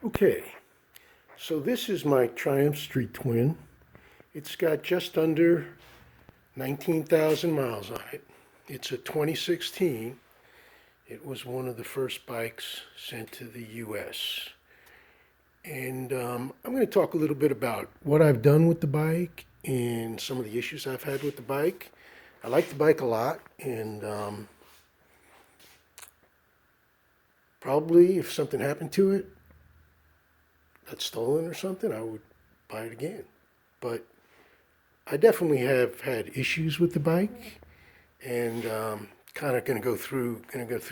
Okay, so this is my Triumph Street Twin. It's got just under 19,000 miles on it. It's a 2016. It was one of the first bikes sent to the US. And I'm going to talk a little bit about what I've done with the bike and some of the issues I've had with the bike. I like the bike a lot, and probably if something happened to it, got stolen or something, I would buy it again. But I definitely have had issues with the bike, and kind of going to go through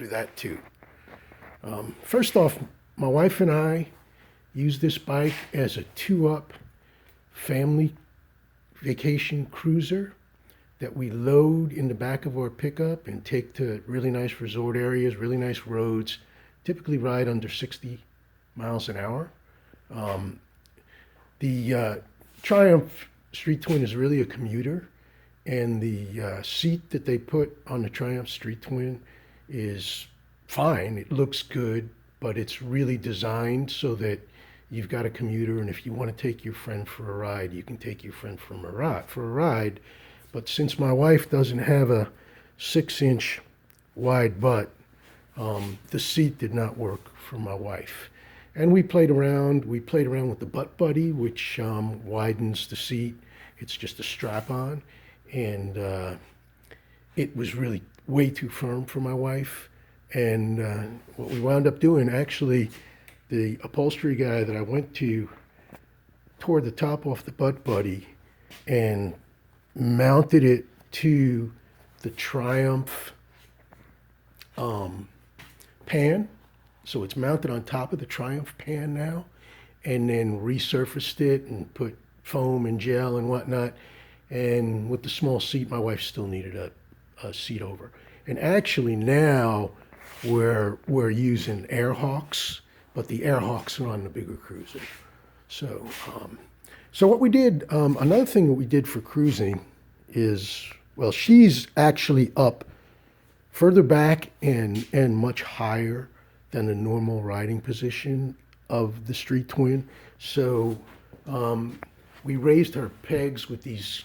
that too. First off, my wife and I use this bike as a two-up family vacation cruiser that we load in the back of our pickup and take to really nice resort areas, really nice roads. Typically ride under 60 miles an hour. The Triumph Street Twin is really a commuter, and the seat that they put on the Triumph Street Twin is fine. It looks good, but it's really designed so that you've got a commuter, and if you want to take your friend for a ride, you can take your friend for a ride. But since my wife doesn't have a 6-inch wide butt, the seat did not work for my wife. And we played around. We played around with the Butt Buddy, which widens the seat. It's just a strap-on, and it was really way too firm for my wife. And what we wound up doing, actually, the upholstery guy that I went to tore the top off the Butt Buddy and mounted it to the Triumph pan. So it's mounted on top of the Triumph pan now, and then resurfaced it and put foam and gel and whatnot. And with the small seat, my wife still needed a seat over. And actually now we're using Airhawks, but the Airhawks are on the bigger cruiser. So so what we did, another thing that we did for cruising is, well, she's actually up further back and much higher than the normal riding position of the Street Twin. So we raised her pegs with these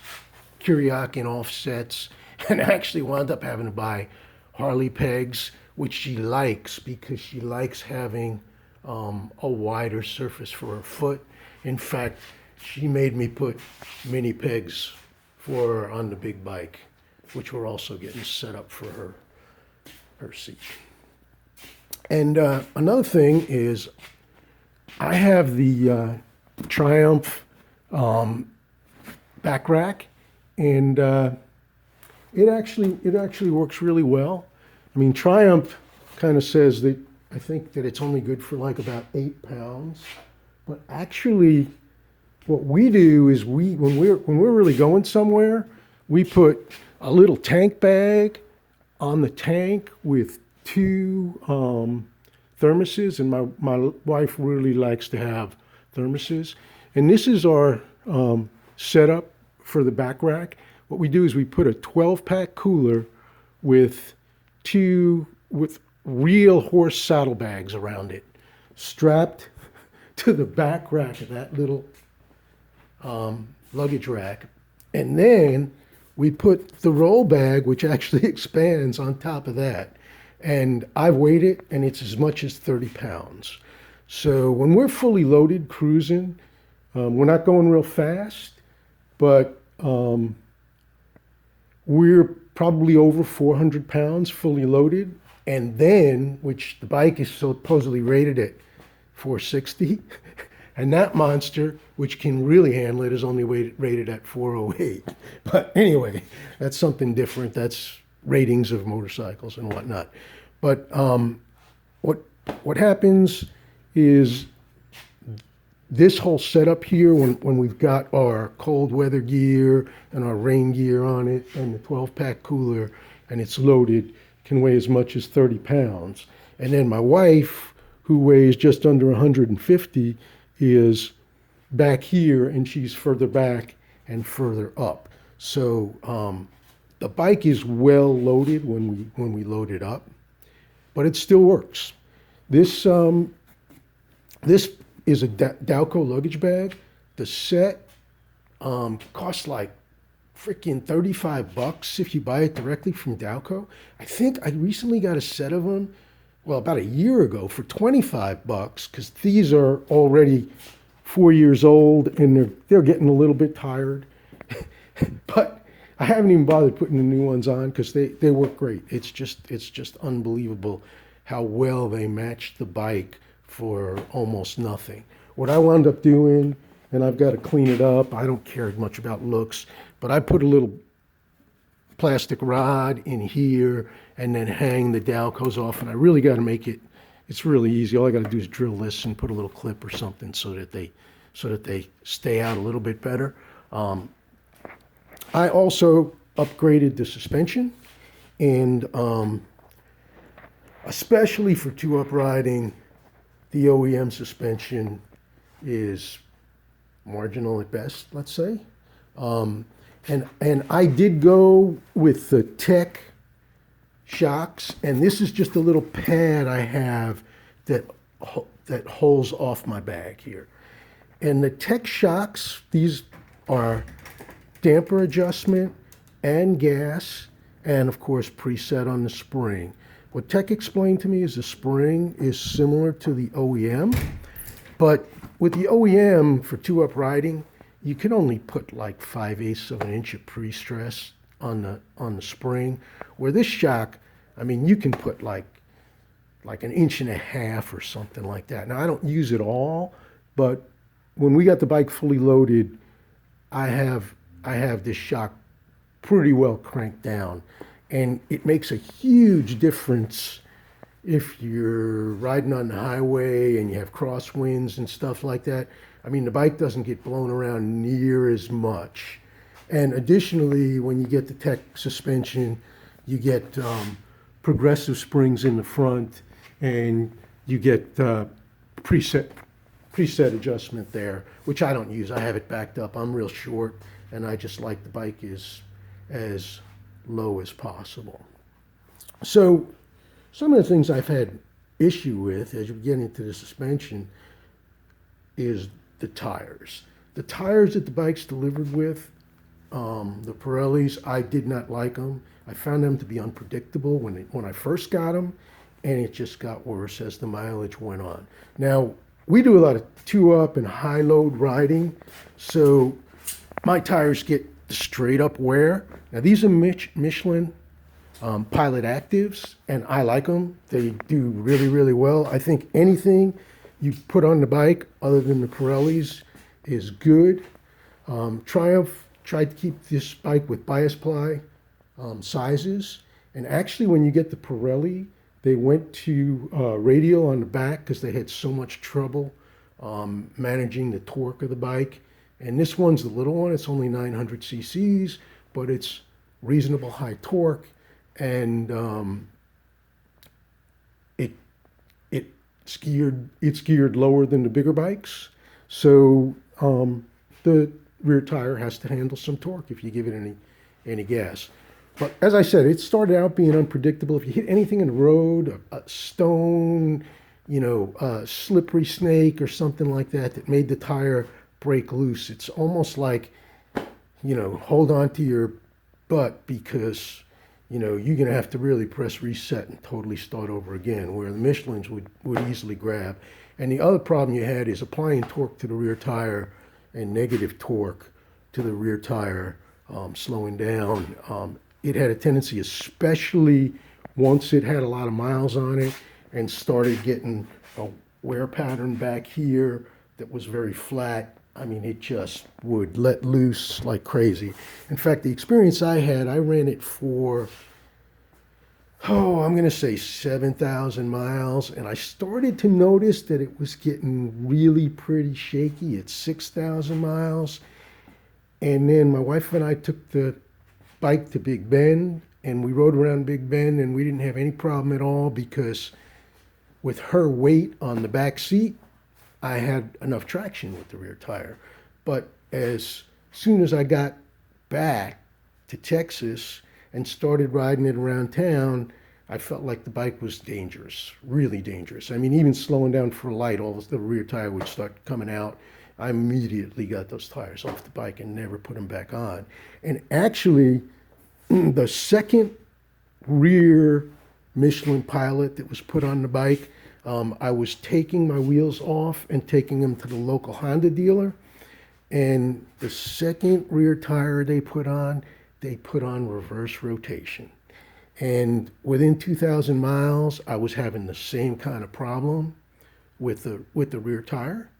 Kuryakin offsets, and actually wound up having to buy Harley pegs, which she likes because she likes having a wider surface for her foot. In fact, she made me put mini pegs for her on the big bike, which we're also getting set up for her seat. And another thing is, I have the Triumph back rack, and it actually works really well. I mean, Triumph kind of says that, I think that it's only good for like about 8 pounds, but actually, what we do is when we're really going somewhere, we put a little tank bag on the tank with 2 thermoses, and my wife really likes to have thermoses. And this is our setup for the back rack. What we do is we put a 12-pack cooler with real horse saddlebags around it, strapped to the back rack of that little luggage rack. And then we put the roll bag, which actually expands, on top of that. And I've weighed it, and it's as much as 30 pounds. So when we're fully loaded cruising, we're not going real fast, but we're probably over 400 pounds fully loaded. And then, which the bike is supposedly rated at 460, and that monster, which can really handle it, is only rated at 408. But anyway, that's something different. That's ratings of motorcycles and whatnot. But what happens is, this whole setup here, when we've got our cold weather gear and our rain gear on it and the 12-pack cooler, and it's loaded, can weigh as much as 30 pounds. And then my wife, who weighs just under 150, is back here, and she's further back and further up. So the bike is well loaded when we load it up, but it still works. This is a Dalco luggage bag. The set costs like freaking $35 if you buy it directly from Dalco. I think I recently got a set of them, well, about a year ago for $25 because these are already 4 years old and they're getting a little bit tired. But I haven't even bothered putting the new ones on because they work great. It's just unbelievable how well they match the bike for almost nothing. What I wound up doing, and I've got to clean it up, I don't care much about looks, but I put a little plastic rod in here and then hang the Dalcos off, and I really got to make it, it's really easy. All I got to do is drill this and put a little clip or something so that they stay out a little bit better. I also upgraded the suspension, and especially for two-up riding, the OEM suspension is marginal at best, let's say. And I did go with the Tech shocks, and this is just a little pad I have that holds off my bag here. And the Tech shocks, these are damper adjustment and gas, and of course preset on the spring. What Tech explained to me is the spring is similar to the OEM, but with the OEM for two-up riding, you can only put like 5/8 of an inch of pre-stress on the spring. Where this shock, I mean, you can put like 1.5 inches or something like that. Now I don't use it all, but when we got the bike fully loaded, I have this shock pretty well cranked down, and it makes a huge difference if you're riding on the highway and you have crosswinds and stuff like that. I mean, the bike doesn't get blown around near as much. And additionally, when you get the Tech suspension, you get progressive springs in the front, and you get preset adjustment there, which I don't use. I have it backed up. I'm real short, and I just like the bike is as low as possible. So some of the things I've had issue with as you get into the suspension is the tires. The tires that the bike's delivered with, the Pirellis, I did not like them. I found them to be unpredictable when I first got them, and it just got worse as the mileage went on. Now, we do a lot of two-up and high-load riding, so my tires get straight up wear. Now, these are Michelin Pilot Actives, and I like them. They do really, really well. I think anything you put on the bike other than the Pirellis is good. Triumph tried to keep this bike with bias ply sizes, and actually when you get the Pirelli, they went to radial on the back because they had so much trouble managing the torque of the bike. And this one's the little one. It's only 900 cc's, but it's reasonable high torque, and it's geared lower than the bigger bikes. So the rear tire has to handle some torque if you give it any gas. But as I said, it started out being unpredictable. If you hit anything in the road, a stone, a slippery snake or something like that made the tire break loose, it's almost like, hold on to your butt because, you're going to have to really press reset and totally start over again, where the Michelins would easily grab. And the other problem you had is applying torque to the rear tire and negative torque to the rear tire, slowing down. It had a tendency, especially once it had a lot of miles on it and started getting a wear pattern back here that was very flat. I mean, it just would let loose like crazy. In fact, the experience I had, I ran it for, I'm going to say 7,000 miles, and I started to notice that it was getting really pretty shaky at 6,000 miles. And then my wife and I took the bike to Big Bend, and we rode around Big Bend, and we didn't have any problem at all because with her weight on the back seat, I had enough traction with the rear tire. But as soon as I got back to Texas and started riding it around town, I felt like the bike was dangerous, really dangerous. I mean, even slowing down for a light, all the rear tire would start coming out. I immediately got those tires off the bike and never put them back on. And actually, the second rear Michelin Pilot that was put on the bike, I was taking my wheels off and taking them to the local Honda dealer. And the second rear tire they put on reverse rotation. And within 2,000 miles, I was having the same kind of problem with the rear tire.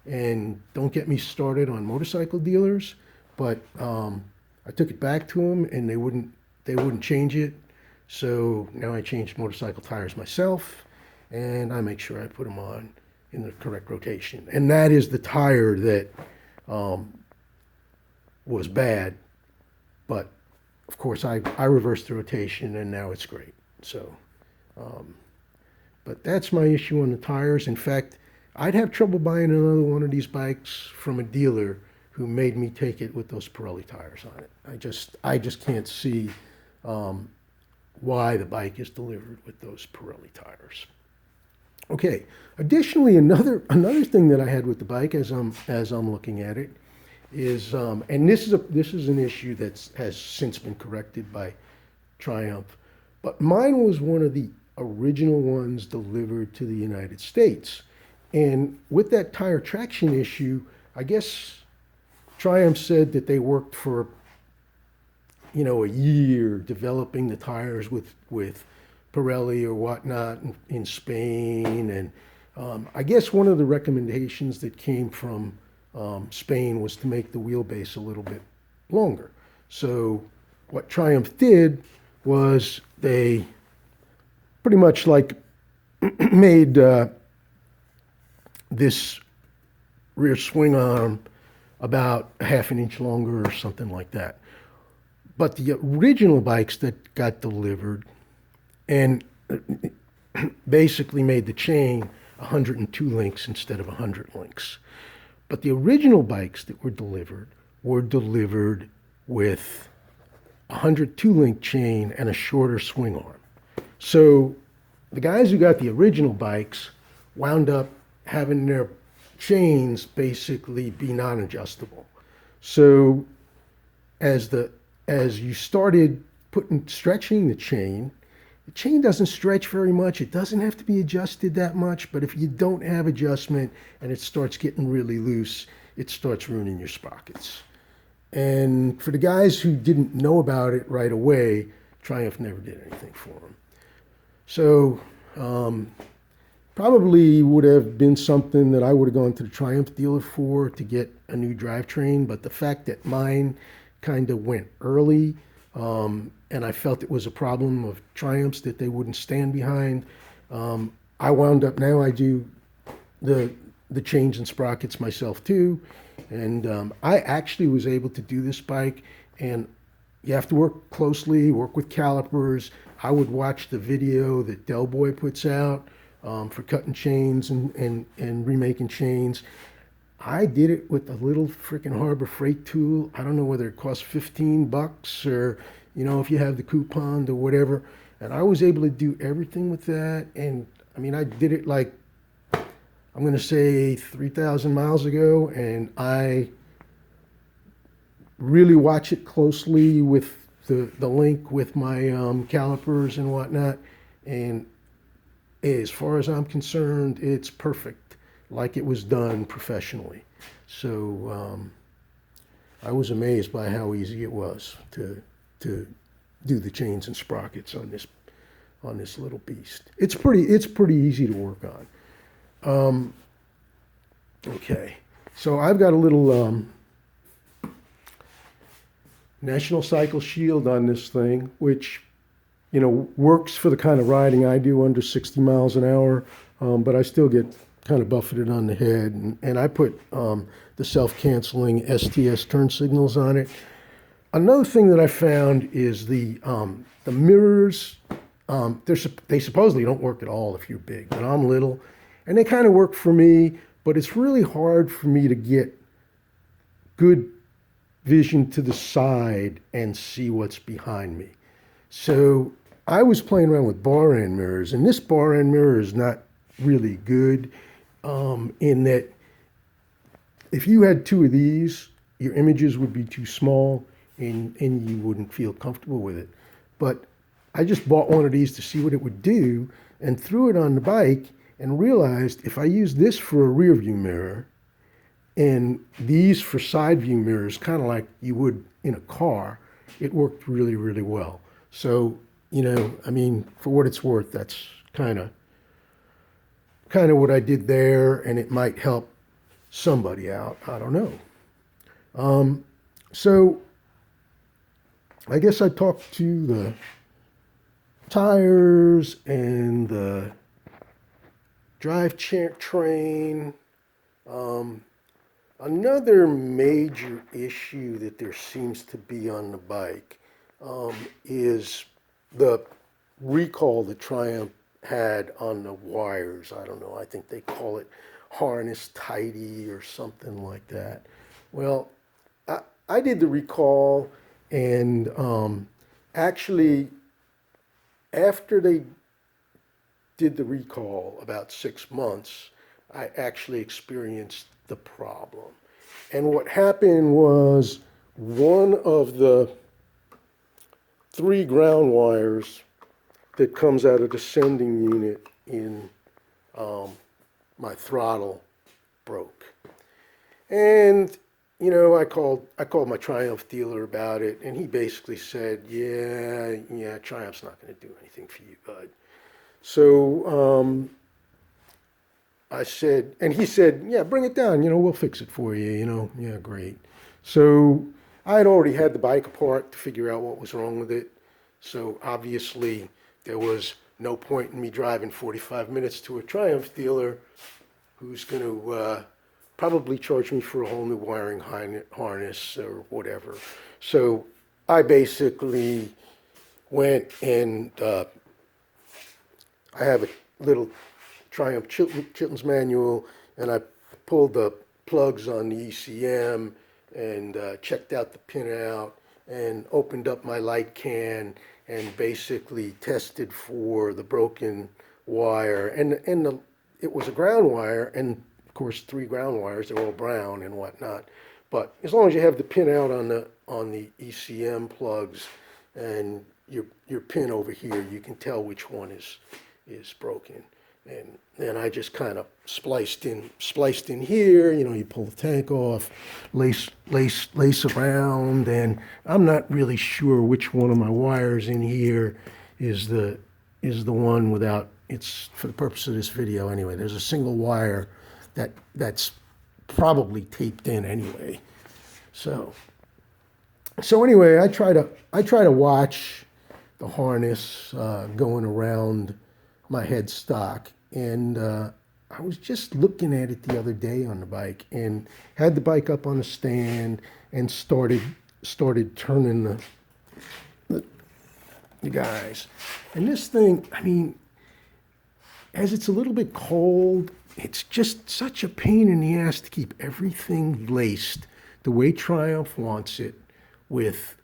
And don't get me started on motorcycle dealers, but I took it back to them and they wouldn't change it. So now I changed motorcycle tires myself, and I make sure I put them on in the correct rotation. And that is the tire that was bad, but of course I reversed the rotation and now it's great. So, but that's my issue on the tires. In fact, I'd have trouble buying another one of these bikes from a dealer who made me take it with those Pirelli tires on it. I just can't see why the bike is delivered with those Pirelli tires. Okay. Additionally, another thing that I had with the bike as I'm looking at it is, and this is an issue that has since been corrected by Triumph, but mine was one of the original ones delivered to the United States. And with that tire traction issue, I guess Triumph said that they worked for, a year developing the tires with Pirelli or whatnot in Spain. And I guess one of the recommendations that came from Spain was to make the wheelbase a little bit longer. So what Triumph did was they pretty much like made this rear swing arm about a half an inch longer or something like that. But the original bikes that got delivered and basically made the chain 102 links instead of 100 links. But the original bikes that were delivered with a 102 link chain and a shorter swing arm. So the guys who got the original bikes wound up having their chains basically be non-adjustable. So as you started stretching the chain doesn't stretch very much. It doesn't have to be adjusted that much, but if you don't have adjustment and it starts getting really loose, it starts ruining your sprockets. And for the guys who didn't know about it right away, Triumph never did anything for them. So probably would have been something that I would have gone to the Triumph dealer for to get a new drivetrain, but the fact that mine kind of went early, and I felt it was a problem of Triumph's that they wouldn't stand behind. I wound up now I do the chains and sprockets myself too, and I actually was able to do this bike. And you have to work closely, work with calipers. I would watch the video that Del Boy puts out for cutting chains and remaking chains. I did it with a little freaking Harbor Freight tool. I don't know whether it costs $15 or, if you have the coupon or whatever. And I was able to do everything with that. And I mean, I did it like, I'm going to say 3,000 miles ago. And I really watch it closely with the link with my calipers and whatnot. And as far as I'm concerned, it's perfect, like it was done professionally. So I was amazed by how easy it was to do the chains and sprockets on this little beast. It's pretty easy to work on. Okay, so I've got a little National Cycle Shield on this thing, which works for the kind of riding I do under 60 miles an hour, but I still get kind of buffeted on the head. And I put the self-canceling STS turn signals on it. Another thing that I found is the mirrors. They supposedly don't work at all if you're big, but I'm little. And they kind of work for me, but it's really hard for me to get good vision to the side and see what's behind me. So I was playing around with bar end mirrors, and this bar end mirror is not really good in that if you had two of these, your images would be too small and you wouldn't feel comfortable with it. But I just bought one of these to see what it would do and threw it on the bike and realized if I use this for a rear view mirror and these for side view mirrors, kind of like you would in a car, it worked really, really well. So, I mean, for what it's worth, that's kind of what I did there, and it might help somebody out. I don't know. So I guess I talked to the tires and the drivetrain. Another major issue that there seems to be on the bike is the recall that Triumph had on the wires. I don't know, I think they call it harness tighty or something like that. Well, I did the recall, and actually, after they did the recall, about 6 months, I actually experienced the problem. And what happened was one of the 3 ground wires that comes out of the sending unit in my throttle broke. And I called my Triumph dealer about it, and he basically said, yeah, Triumph's not going to do anything for you, bud. So I said, and he said, yeah, bring it down, we'll fix it for you, yeah, great. So I had already had the bike apart to figure out what was wrong with it. So obviously there was no point in me driving 45 minutes to a Triumph dealer who's going to probably charge me for a whole new wiring harness or whatever. So I basically went and I have a little Triumph Chilton's manual, and I pulled the plugs on the ECM and checked out the pinout and opened up my light can and basically tested for the broken wire. And it was a ground wire, and of course 3 ground wires, they're all brown and whatnot. But as long as you have the pin out on the ECM plugs and your pin over here, you can tell which one is broken. And then I just kind of spliced in here, you pull the tank off, lace around, and I'm not really sure which one of my wires in here is the one without, it's for the purpose of this video anyway. There's a single wire that's probably taped in anyway. So anyway, I try to watch the harness going around my headstock, and I was just looking at it the other day on the bike, and had the bike up on a stand and started turning the guys. And this thing, I mean, as it's a little bit cold, it's just such a pain in the ass to keep everything laced the way Triumph wants it, with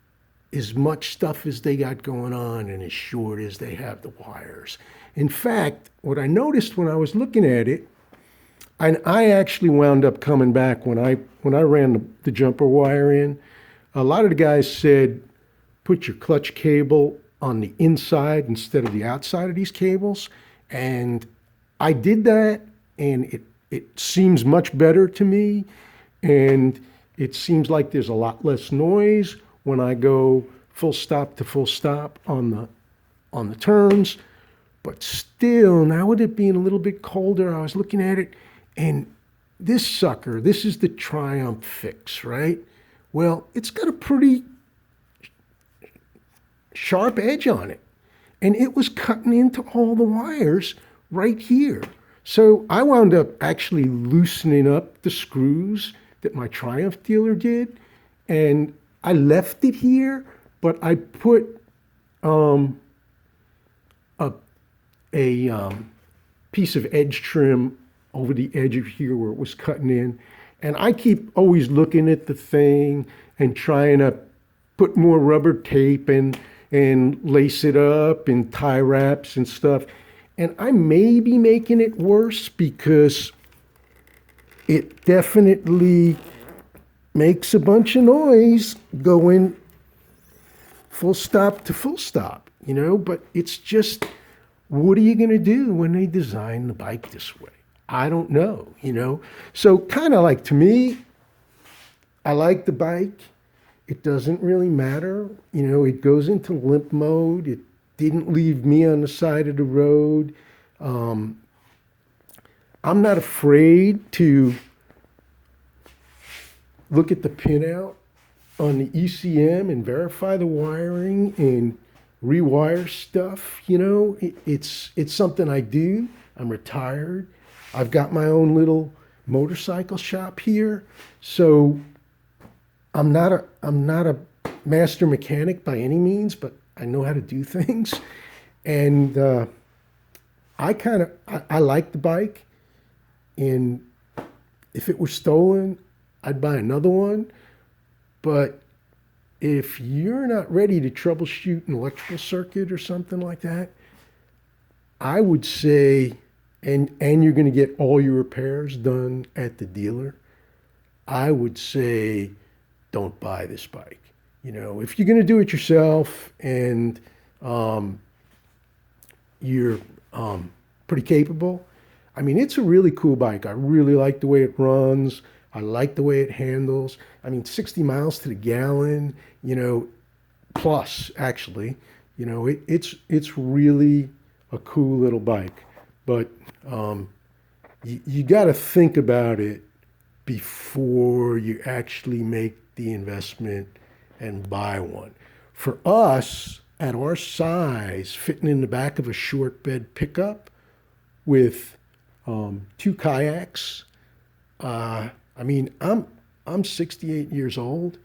as much stuff as they got going on and as short as they have the wires. In fact, what I noticed when I was looking at it, and I actually wound up coming back when I ran the jumper wire in, a lot of the guys said, put your clutch cable on the inside instead of the outside of these cables. And I did that, and it seems much better to me. And it seems like there's a lot less noise when I go full stop to full stop on the turns. But still, now with it being a little bit colder, I was looking at it, and this sucker, this is the Triumph Fix, right? Well, it's got a pretty sharp edge on it, and it was cutting into all the wires right here. So I wound up actually loosening up the screws that my Triumph dealer did, and I left it here, but I put a piece of edge trim over the edge of here where it was cutting in. And I keep always looking at the thing and trying to put more rubber tape and and lace it up and tie wraps and stuff. And I may be making it worse because it definitely makes a bunch of noise going full stop to full stop, but it's just, what are you going to do when they design the bike this way? I don't know. So kind of like, to me, I like the bike. It doesn't really matter. It goes into limp mode. It didn't leave me on the side of the road. I'm not afraid to look at the pinout on the ECM and verify the wiring and rewire stuff. It's something I do. I'm retired. I've got my own little motorcycle shop here. So I'm not a master mechanic by any means, but I know how to do things. And I like the bike. And if it were stolen, I'd buy another one. But if you're not ready to troubleshoot an electrical circuit or something like that, I would say, and you're going to get all your repairs done at the dealer, I would say don't buy this bike. If you're going to do it yourself and you're pretty capable, it's a really cool bike. I really like the way it runs. I like the way it handles. 60 miles to the gallon, plus actually, it's really a cool little bike. But you got to think about it before you actually make the investment and buy one. For us, at our size, fitting in the back of a short bed pickup with 2 kayaks, I'm 68 years old.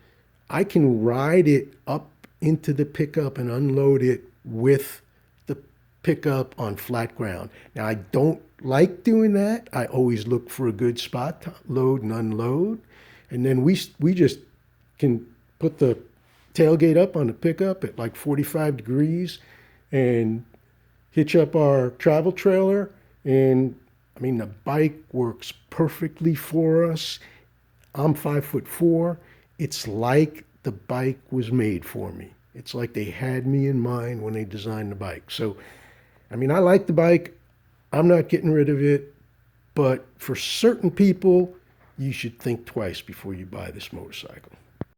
I can ride it up into the pickup and unload it with the pickup on flat ground. Now, I don't like doing that. I always look for a good spot to load and unload. And then we just can put the tailgate up on the pickup at like 45 degrees and hitch up our travel trailer. And the bike works perfectly for us. I'm 5'4". It's like the bike was made for me. It's like they had me in mind when they designed the bike. So, I like the bike. I'm not getting rid of it. But for certain people, you should think twice before you buy this motorcycle.